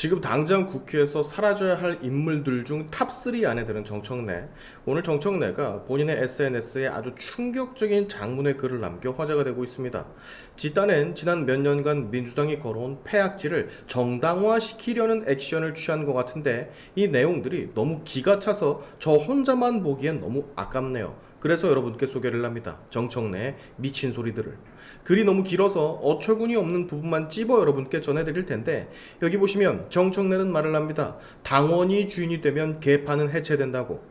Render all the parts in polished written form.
지금 당장 국회에서 사라져야 할 인물들 중 탑3 안에 드는 정청래. 오늘 정청래가 본인의 SNS에 아주 충격적인 장문의 글을 남겨 화제가 되고 있습니다. 집단은 지난 몇 년간 민주당이 걸어온 패악질을 정당화시키려는 액션을 취한 것 같은데 이 내용들이 너무 기가 차서 저 혼자만 보기엔 너무 아깝네요. 그래서 여러분께 소개를 합니다. 정청래의 미친 소리들을. 글이 너무 길어서 어처구니 없는 부분만 찝어 여러분께 전해드릴 텐데 여기 보시면 정청래는 말을 합니다. 당원이 주인이 되면 개파는 해체된다고.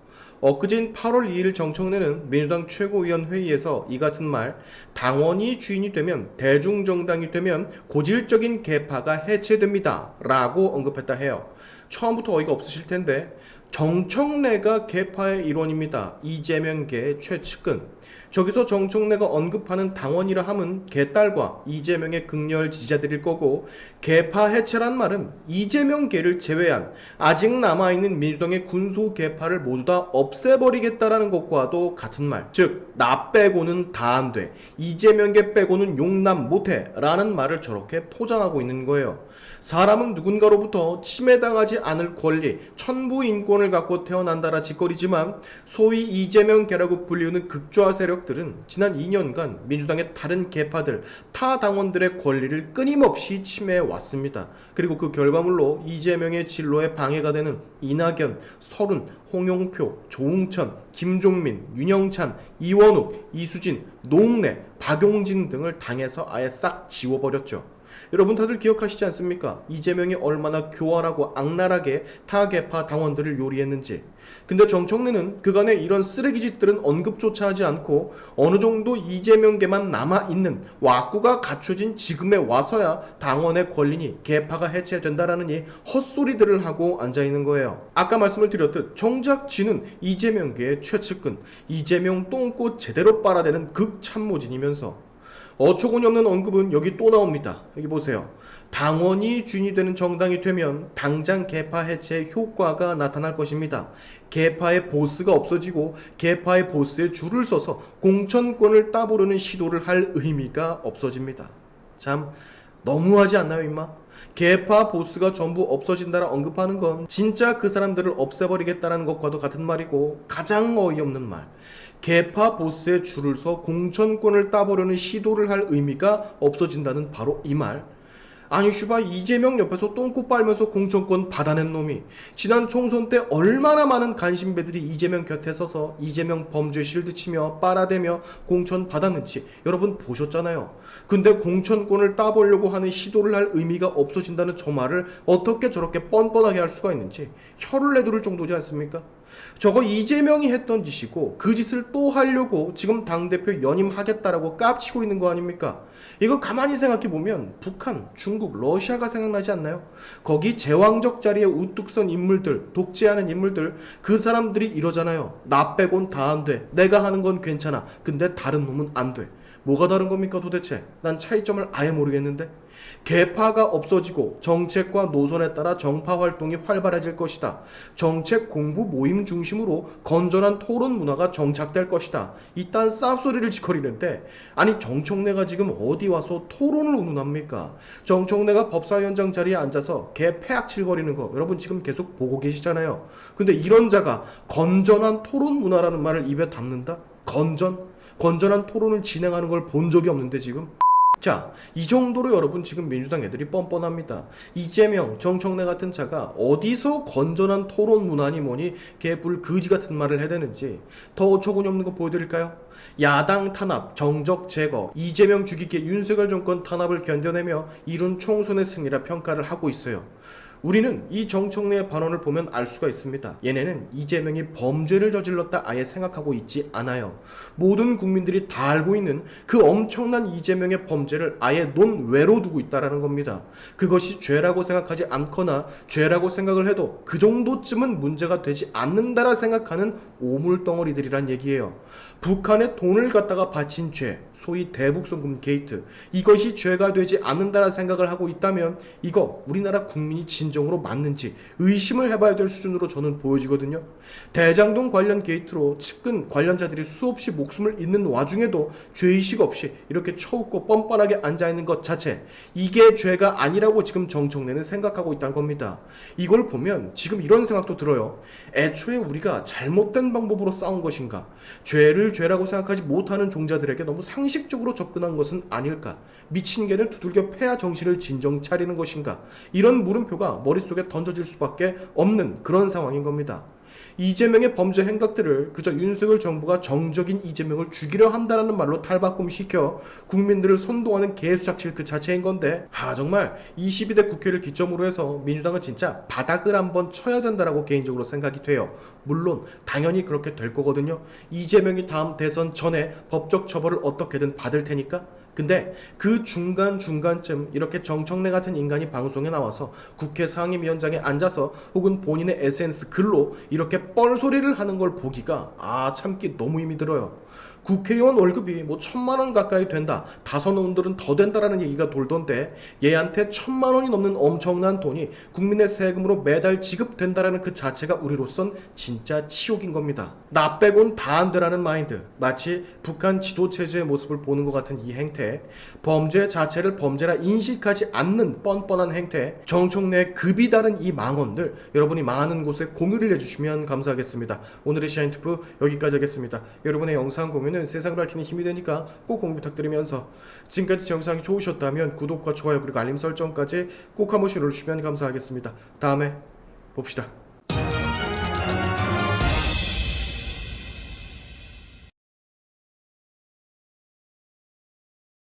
엊그제인 8월 2일 정청래는 민주당 최고위원 회의에서 이 같은 말, 당원이 주인이 되면 대중정당이 되면 고질적인 개파가 해체됩니다 라고 언급했다 해요. 처음부터 어이가 없으실 텐데 정청래가 개파의 일원입니다. 이재명계 최측근. 저기서 정청래가 언급하는 당원이라 함은 개딸과 이재명의 극렬 지지자들일 거고 개파 해체란 말은 이재명계를 제외한 아직 남아있는 민주당의 군소 개파를 모두 다 없애버리겠다라는 것과도 같은 말. 즉 나 빼고는 다 안 돼. 이재명계 빼고는 용납 못해 라는 말을 저렇게 포장하고 있는 거예요. 사람은 누군가로부터 침해당하지 않을 권리, 천부 인권을 갖고 태어난다라 짓거리지만 소위 이재명계라고 불리우는 극좌 세력들은 지난 2년간 민주당의 다른 계파들, 타 당원들의 권리를 끊임없이 침해해 왔습니다. 그리고 그 결과물로 이재명의 진로에 방해가 되는 이낙연, 설훈, 홍영표, 조응천, 김종민, 윤영찬, 이원욱, 이수진, 노웅래, 박용진 등을 당에서 아예 싹 지워버렸죠. 여러분 다들 기억하시지 않습니까? 이재명이 얼마나 교활하고 악랄하게 타계파 당원들을 요리했는지. 근데 정청래는 그간의 이런 쓰레기짓들은 언급조차 하지 않고 어느 정도 이재명계만 남아있는 와꾸가 갖춰진 지금에 와서야 당원의 권리니 개파가 해체된다라는 이 헛소리들을 하고 앉아있는 거예요. 아까 말씀을 드렸듯 정작 지는 이재명계의 최측근, 이재명 똥꼬 제대로 빨아대는 극참모진이면서 어처구니 없는 언급은 여기 또 나옵니다. 여기 보세요. 당원이 주인이 되는 정당이 되면 당장 개파 해체의 효과가 나타날 것입니다. 개파의 보스가 없어지고 개파의 보스에 줄을 서서 공천권을 따보려는 시도를 할 의미가 없어집니다. 참 너무하지 않나요, 임마? 개파 보스가 전부 없어진다라 언급하는 건 진짜 그 사람들을 없애버리겠다는 것과도 같은 말이고 가장 어이없는 말. 개파 보스에 줄을 서 공천권을 따보려는 시도를 할 의미가 없어진다는 바로 이 말. 아니 슈바 이재명 옆에서 똥꼬 빨면서 공천권 받아낸 놈이 지난 총선 때 얼마나 많은 간신배들이 이재명 곁에 서서 이재명 범죄 실드치며 빨아대며 공천 받았는지 여러분 보셨잖아요. 근데 공천권을 따보려고 하는 시도를 할 의미가 없어진다는 저 말을 어떻게 저렇게 뻔뻔하게 할 수가 있는지 혀를 내두를 정도지 않습니까? 저거 이재명이 했던 짓이고 그 짓을 또 하려고 지금 당대표 연임하겠다라고 깝치고 있는 거 아닙니까? 이거 가만히 생각해보면 북한, 중국, 러시아가 생각나지 않나요? 거기 제왕적 자리에 우뚝 선 인물들, 독재하는 인물들, 그 사람들이 이러잖아요. 나 빼곤 다 안 돼. 내가 하는 건 괜찮아. 근데 다른 놈은 안 돼. 뭐가 다른 겁니까 도대체? 난 차이점을 아예 모르겠는데. 개파가 없어지고 정책과 노선에 따라 정파 활동이 활발해질 것이다. 정책 공부 모임 중심으로 건전한 토론 문화가 정착될 것이다. 이딴 쌉소리를 짓거리는데 아니 정청래가 지금 어디 와서 토론을 운운합니까? 정청래가 법사위원장 자리에 앉아서 개 패악질거리는 거 여러분 지금 계속 보고 계시잖아요. 근데 이런 자가 건전한 토론 문화라는 말을 입에 담는다? 건전한 토론을 진행하는 걸 본 적이 없는데 지금? 자, 이 정도로 여러분 지금 민주당 애들이 뻔뻔합니다. 이재명, 정청래 같은 자가 어디서 건전한 토론 문화니 뭐니 개불 거지 같은 말을 해대는지 더 어처구니 없는 거 보여드릴까요? 야당 탄압, 정적 제거, 이재명 죽이기에 윤석열 정권 탄압을 견뎌내며 이룬 총선의 승리라 평가를 하고 있어요. 우리는 이 정청래의 발언을 보면 알 수가 있습니다. 얘네는 이재명이 범죄를 저질렀다 아예 생각하고 있지 않아요. 모든 국민들이 다 알고 있는 그 엄청난 이재명의 범죄를 아예 논외로 두고 있다는 겁니다. 그것이 죄라고 생각하지 않거나 죄라고 생각을 해도 그 정도쯤은 문제가 되지 않는다라 생각하는 오물덩어리들이란 얘기예요. 북한에 돈을 갖다가 바친 죄, 소위 대북송금 게이트, 이것이 죄가 되지 않는다라 생각을 하고 있다면 이거 우리나라 국민이 진짜 진정으로 맞는지 의심을 해봐야 될 수준으로 저는 보여지거든요. 대장동 관련 게이트로 측근 관련자들이 수없이 목숨을 잃는 와중에도 죄의식 없이 이렇게 처웃고 뻔뻔하게 앉아있는 것 자체, 이게 죄가 아니라고 지금 정청래는 생각하고 있다는 겁니다. 이걸 보면 지금 이런 생각도 들어요. 애초에 우리가 잘못된 방법으로 싸운 것인가? 죄를 죄라고 생각하지 못하는 종자들에게 너무 상식적으로 접근한 것은 아닐까? 미친 개를 두들겨 패야 정신을 진정 차리는 것인가? 이런 물음표가 머릿속에 던져질 수밖에 없는 그런 상황인 겁니다. 이재명의 범죄 행각들을 그저 윤석열 정부가 정적인 이재명을 죽이려 한다는 말로 탈바꿈시켜 국민들을 선동하는 개수작질 그 자체인 건데, 정말 22대 국회를 기점으로 해서 민주당은 진짜 바닥을 한번 쳐야 된다라고 개인적으로 생각이 돼요. 물론 당연히 그렇게 될 거거든요. 이재명이 다음 대선 전에 법적 처벌을 어떻게든 받을 테니까. 근데 그 중간쯤 이렇게 정청래 같은 인간이 방송에 나와서 국회 상임위원장에 앉아서 혹은 본인의 SNS 글로 이렇게 뻘소리를 하는 걸 보기가 참기 너무 힘이 들어요. 국회의원 월급이 1,000만 원 가까이 된다, 다선원들은 더 된다라는 얘기가 돌던데, 얘한테 1,000만 원이 넘는 엄청난 돈이 국민의 세금으로 매달 지급된다라는 그 자체가 우리로선 진짜 치욕인 겁니다. 나 빼곤 다 안 되라는 마인드, 마치 북한 지도체제의 모습을 보는 것 같은 이 행태, 범죄 자체를 범죄라 인식하지 않는 뻔뻔한 행태, 정청래의 급이 다른 이 망언들, 여러분이 많은 곳에 공유를 해주시면 감사하겠습니다. 오늘의 시아인투프 여기까지 하겠습니다. 여러분의 영상 공유는 세상을 밝히는 힘이 되니까 꼭 공유 부탁드리면서, 지금까지 제 영상이 좋으셨다면 구독과 좋아요 그리고 알림 설정까지 꼭 한 번씩 눌러주시면 감사하겠습니다. 다음에 봅시다.